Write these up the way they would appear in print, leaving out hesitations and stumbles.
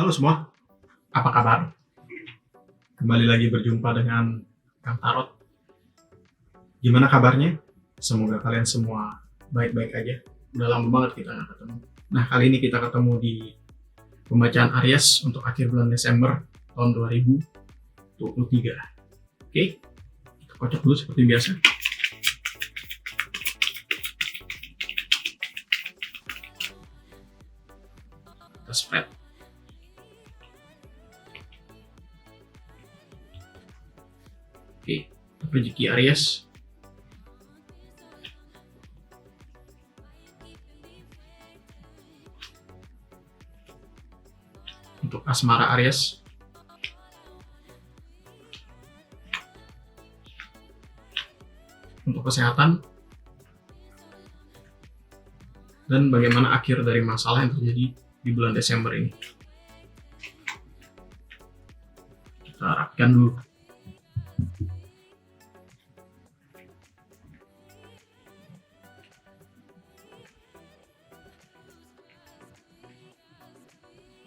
Halo semua, apa kabar? Kembali lagi berjumpa dengan Kang Tarot. Gimana kabarnya? Semoga kalian semua baik-baik aja. Udah lama banget kita nggak ketemu. Nah, kali ini kita ketemu di pembacaan Aries untuk akhir bulan Desember tahun 2023. Oke, kita kocok dulu seperti biasa. Kita spread. Oke, rezeki Aries. Untuk asmara Aries. Untuk kesehatan. Dan bagaimana akhir dari masalah yang terjadi di bulan Desember ini. Kita rapikan dulu.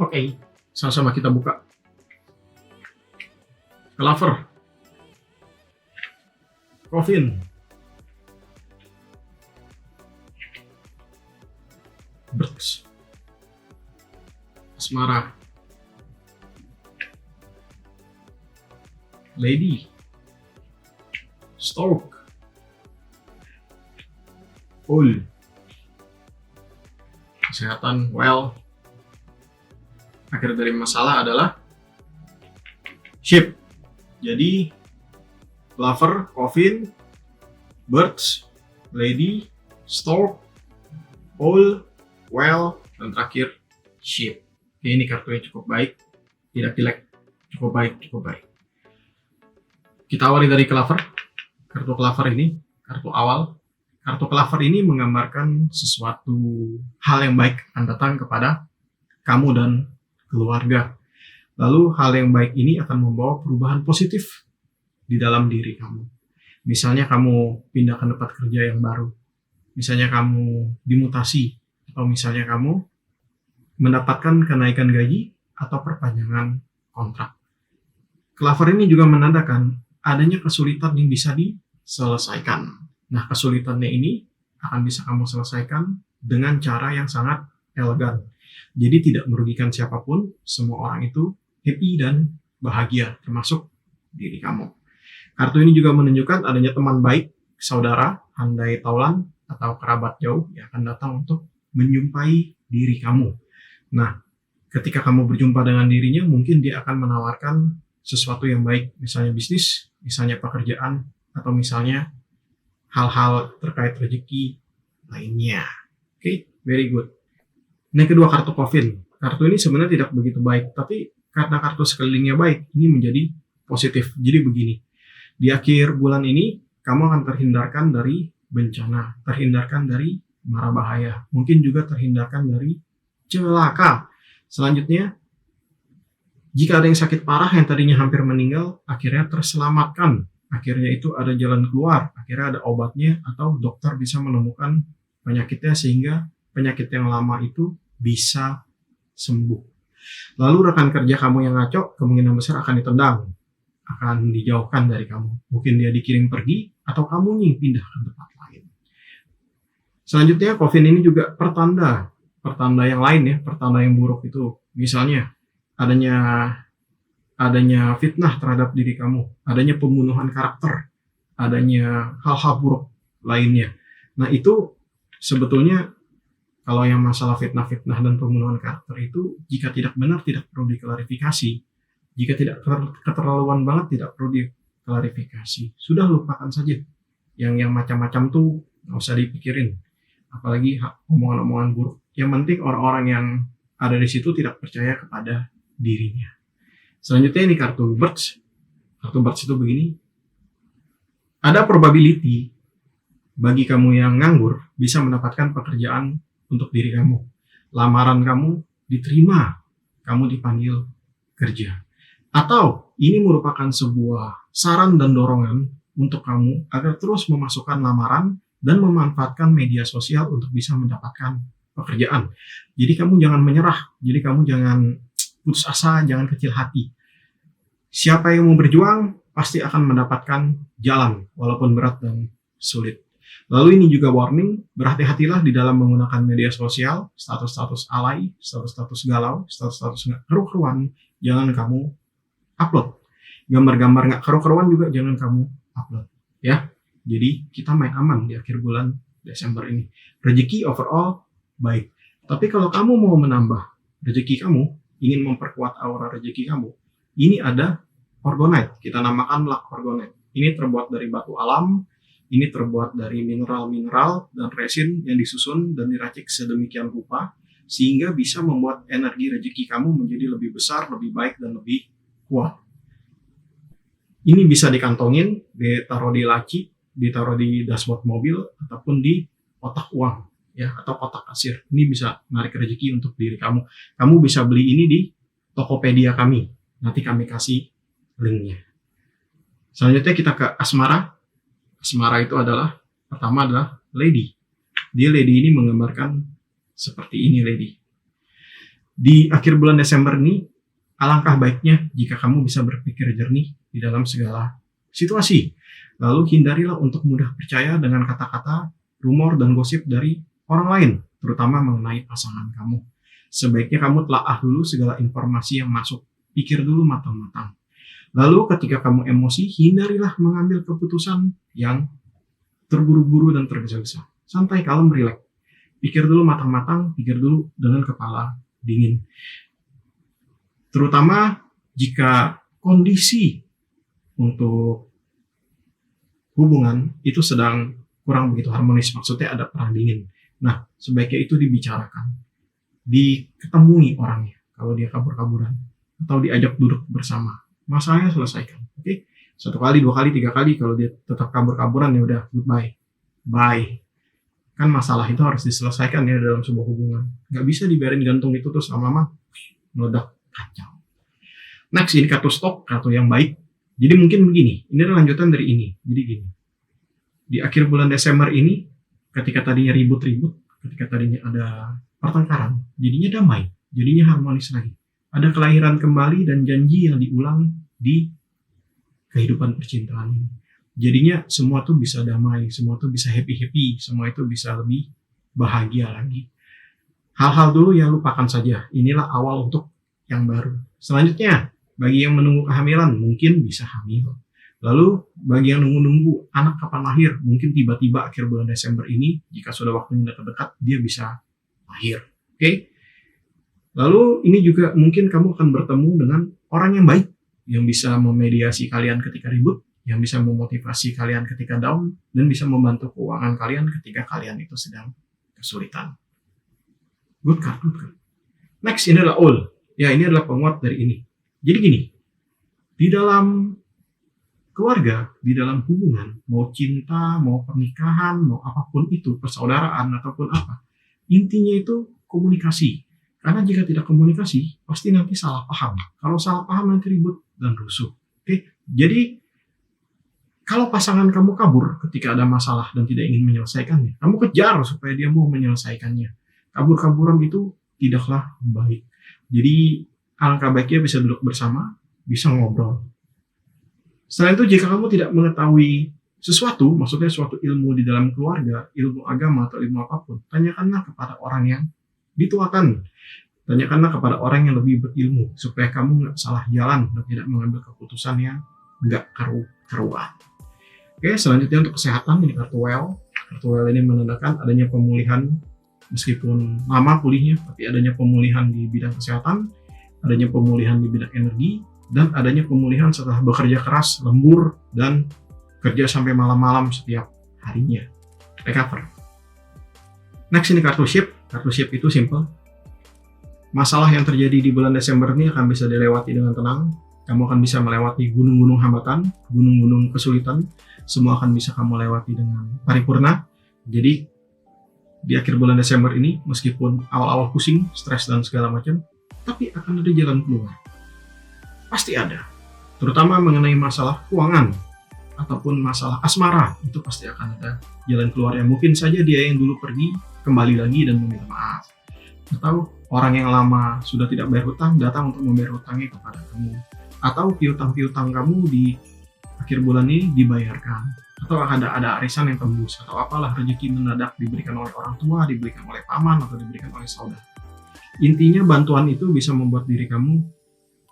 Oke, sama-sama kita buka. Clover, Coffin, Birds, Asmara, Lady, Stork, Owl, kesehatan, well. Akhir dari masalah adalah ship. Jadi Lover, Coffin, Birds, Lady, Stork, Owl, Well, dan terakhir ship. Ini kartunya cukup baik, tidak jelek, cukup baik. Kita awali dari Clover. Kartu Clover ini, kartu awal. Kartu Clover ini menggambarkan sesuatu hal yang baik akan datang kepada kamu dan keluarga. Lalu hal yang baik ini akan membawa perubahan positif di dalam diri kamu. Misalnya kamu pindah ke tempat kerja yang baru. Misalnya kamu dimutasi. Atau misalnya kamu mendapatkan kenaikan gaji atau perpanjangan kontrak. Clover ini juga menandakan adanya kesulitan yang bisa diselesaikan. Nah, kesulitannya ini akan bisa kamu selesaikan dengan cara yang sangat elegan. Jadi tidak merugikan siapapun, semua orang itu happy dan bahagia, termasuk diri kamu. Kartu ini juga menunjukkan adanya teman baik, saudara, handai taulan, atau kerabat jauh yang akan datang untuk menjumpai diri kamu. Nah, ketika kamu berjumpa dengan dirinya, mungkin dia akan menawarkan sesuatu yang baik, misalnya bisnis, misalnya pekerjaan, atau misalnya hal-hal terkait rezeki lainnya. Oke, very good. Yang kedua, kartu Coffin. Kartu ini sebenarnya tidak begitu baik, tapi karena kartu sekelilingnya baik, ini menjadi positif. Jadi begini, di akhir bulan ini, kamu akan terhindarkan dari bencana, terhindarkan dari mara bahaya, mungkin juga terhindarkan dari celaka. Selanjutnya, jika ada yang sakit parah yang tadinya hampir meninggal, akhirnya terselamatkan. Akhirnya itu ada jalan keluar, akhirnya ada obatnya, atau dokter bisa menemukan penyakitnya sehingga penyakit yang lama itu bisa sembuh. Lalu rekan kerja kamu yang ngaco kemungkinan besar akan ditendang, akan dijauhkan dari kamu. Mungkin dia dikirim pergi atau kamu nih pindah ke tempat lain. Selanjutnya, Coffin ini juga pertanda yang lain ya, pertanda yang buruk itu. Misalnya adanya fitnah terhadap diri kamu, adanya pembunuhan karakter, adanya hal-hal buruk lainnya. Nah, itu sebetulnya kalau yang masalah fitnah dan pembunuhan karakter itu, jika tidak benar tidak perlu diklarifikasi. Jika tidak keterlaluan banget tidak perlu diklarifikasi. Sudah lupakan saja. Yang macam-macam tuh nggak usah dipikirin. Apalagi omongan-omongan buruk. Yang penting orang-orang yang ada di situ tidak percaya kepada dirinya. Selanjutnya ini kartu Birds. Kartu Birds itu begini. Ada probability bagi kamu yang nganggur bisa mendapatkan pekerjaan untuk diri kamu. Lamaran kamu diterima, kamu dipanggil kerja. Atau ini merupakan sebuah saran dan dorongan untuk kamu agar terus memasukkan lamaran dan memanfaatkan media sosial untuk bisa mendapatkan pekerjaan. Jadi kamu jangan menyerah, jadi kamu jangan putus asa, jangan kecil hati. Siapa yang mau berjuang pasti akan mendapatkan jalan walaupun berat dan sulit. Lalu ini juga warning, berhati-hatilah di dalam menggunakan media sosial, status-status alay, status-status galau, status-status nggak keru-keruan, jangan kamu upload. Gambar-gambar nggak keru-keruan juga jangan kamu upload. Ya, jadi kita main aman di akhir bulan Desember ini. Rezeki overall baik. Tapi kalau kamu mau menambah rezeki kamu, ingin memperkuat aura rezeki kamu, ini ada Orgonite. Kita namakan Luck Orgonite. Ini terbuat dari batu alam, ini terbuat dari mineral-mineral dan resin yang disusun dan diracik sedemikian rupa sehingga bisa membuat energi rezeki kamu menjadi lebih besar, lebih baik, dan lebih kuat. Ini bisa dikantongin, ditaruh di laci, ditaruh di dashboard mobil, ataupun di kotak uang, ya, atau kotak kasir. Ini bisa menarik rezeki untuk diri kamu. Kamu bisa beli ini di Tokopedia kami. Nanti kami kasih linknya. Selanjutnya kita ke asmara. Asmara itu adalah, pertama adalah lady. Dia lady ini menggambarkan seperti ini lady. Di akhir bulan Desember ini, alangkah baiknya jika kamu bisa berpikir jernih di dalam segala situasi. Lalu hindarilah untuk mudah percaya dengan kata-kata, rumor, dan gosip dari orang lain, terutama mengenai pasangan kamu. Sebaiknya kamu telaah dulu segala informasi yang masuk. Pikir dulu matang-matang. Lalu ketika kamu emosi, hindarilah mengambil keputusan yang terburu-buru dan tergesa-gesa. Santai, kalem, rileks. Pikir dulu matang-matang, pikir dulu dengan kepala dingin. Terutama jika kondisi untuk hubungan itu sedang kurang begitu harmonis, maksudnya ada perang dingin. Nah, sebaiknya itu dibicarakan. Diketemui orangnya, kalau dia kabur-kaburan. Atau diajak duduk bersama. Masalahnya selesaikan. Oke? 1 kali, 2 kali, 3 kali. Kalau dia tetap kabur-kaburan, ya udah, goodbye. Bye. Kan masalah itu harus diselesaikan ya dalam sebuah hubungan. Nggak bisa dibiarin gantung itu terus lama-lama meledak, kacau. Next, ini kartu stok, kartu yang baik. Jadi mungkin begini, ini adalah lanjutan dari ini. Jadi gini, di akhir bulan Desember ini, ketika tadinya ribut-ribut, ketika tadinya ada pertengkaran, jadinya damai, jadinya harmonis lagi. Ada kelahiran kembali dan janji yang diulang di kehidupan percintaan ini. Jadinya semua tuh bisa damai, semua tuh bisa happy-happy, semua itu bisa lebih bahagia lagi. Hal-hal dulu yang lupakan saja. Inilah awal untuk yang baru. Selanjutnya, bagi yang menunggu kehamilan, mungkin bisa hamil. Lalu, bagi yang nunggu-nunggu anak kapan lahir, mungkin tiba-tiba akhir bulan Desember ini, jika sudah waktunya dekat-dekat, dia bisa lahir. Oke? Lalu ini juga mungkin kamu akan bertemu dengan orang yang baik, yang bisa memediasi kalian ketika ribut, yang bisa memotivasi kalian ketika down, dan bisa membantu keuangan kalian ketika kalian itu sedang kesulitan. Good card, good card. Next, ini adalah all. Ya, ini adalah penguat dari ini. Jadi gini, di dalam keluarga, di dalam hubungan, mau cinta, mau pernikahan, mau apapun itu, persaudaraan, ataupun apa, intinya itu komunikasi. Karena jika tidak komunikasi, pasti nanti salah paham. Kalau salah paham, nanti ribut dan rusuh. Oke? Jadi, kalau pasangan kamu kabur ketika ada masalah dan tidak ingin menyelesaikannya, kamu kejar supaya dia mau menyelesaikannya. Kabur-kaburan itu tidaklah baik. Jadi, alangkah baiknya bisa duduk bersama, bisa ngobrol. Selain itu, jika kamu tidak mengetahui sesuatu, maksudnya suatu ilmu di dalam keluarga, ilmu agama atau ilmu apapun, tanyakanlah kepada orang yang dituakan. Tanyakanlah kepada orang yang lebih berilmu supaya kamu nggak salah jalan dan tidak mengambil keputusan yang nggak karu-karuan. Oke, selanjutnya untuk kesehatan, ini kartu well. Kartu well ini menandakan adanya pemulihan meskipun lama pulihnya, tapi adanya pemulihan di bidang kesehatan, adanya pemulihan di bidang energi, dan adanya pemulihan setelah bekerja keras, lembur, dan kerja sampai malam-malam setiap harinya. Recover. Next, ini kartu ship. Kartu ship itu simple. Masalah yang terjadi di bulan Desember ini akan bisa dilewati dengan tenang. Kamu akan bisa melewati gunung-gunung hambatan, gunung-gunung kesulitan. Semua akan bisa kamu lewati dengan paripurna. Jadi, di akhir bulan Desember ini, meskipun awal-awal pusing, stres, dan segala macam, tapi akan ada jalan keluar. Pasti ada. Terutama mengenai masalah keuangan, ataupun masalah asmara, itu pasti akan ada jalan keluar. Yang mungkin saja dia yang dulu pergi, kembali lagi dan meminta maaf. Atau orang yang lama sudah tidak bayar hutang datang untuk membayar hutangnya kepada kamu, atau piutang-piutang kamu di akhir bulan ini dibayarkan, atau ada arisan yang tembus, atau apalah rezeki mendadak diberikan oleh orang tua, diberikan oleh paman, atau diberikan oleh saudara. Intinya bantuan itu bisa membuat diri kamu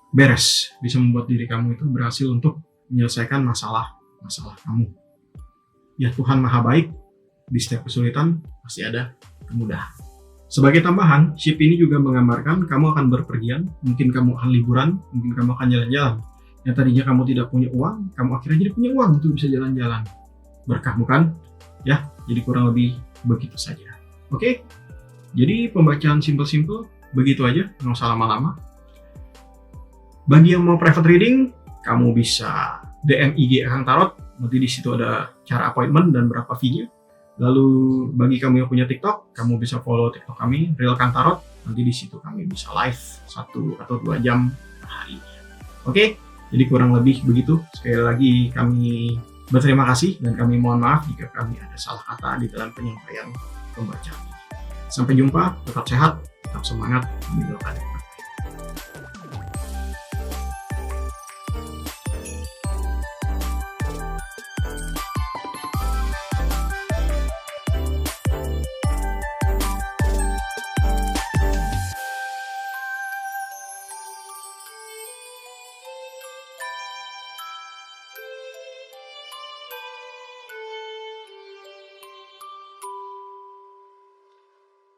beres, bisa membuat diri kamu itu berhasil untuk menyelesaikan masalah kamu. Ya, Tuhan Maha Baik, di setiap kesulitan pasti ada kemudahan. Sebagai tambahan, shift ini juga menggambarkan kamu akan berpergian, mungkin kamu akan liburan, mungkin kamu akan jalan-jalan. Yang tadinya kamu tidak punya uang, kamu akhirnya jadi punya uang untuk bisa jalan-jalan. Berkah bukan? Ya, jadi kurang lebih begitu saja. Oke? Jadi pembacaan simple-simple, begitu aja, nggak usah lama-lama. Bagi yang mau private reading, kamu bisa DM IG Akang Tarot, nanti di situ ada cara appointment dan berapa fee-nya. Lalu bagi kamu yang punya TikTok, kamu bisa follow TikTok kami, Real Kang Tarot. Nanti di situ kami bisa live 1 atau 2 jam per hari. Oke, jadi kurang lebih begitu. Sekali lagi kami berterima kasih dan kami mohon maaf jika kami ada salah kata di dalam penyampaian pembacaan. Sampai jumpa, tetap sehat, tetap semangat, dan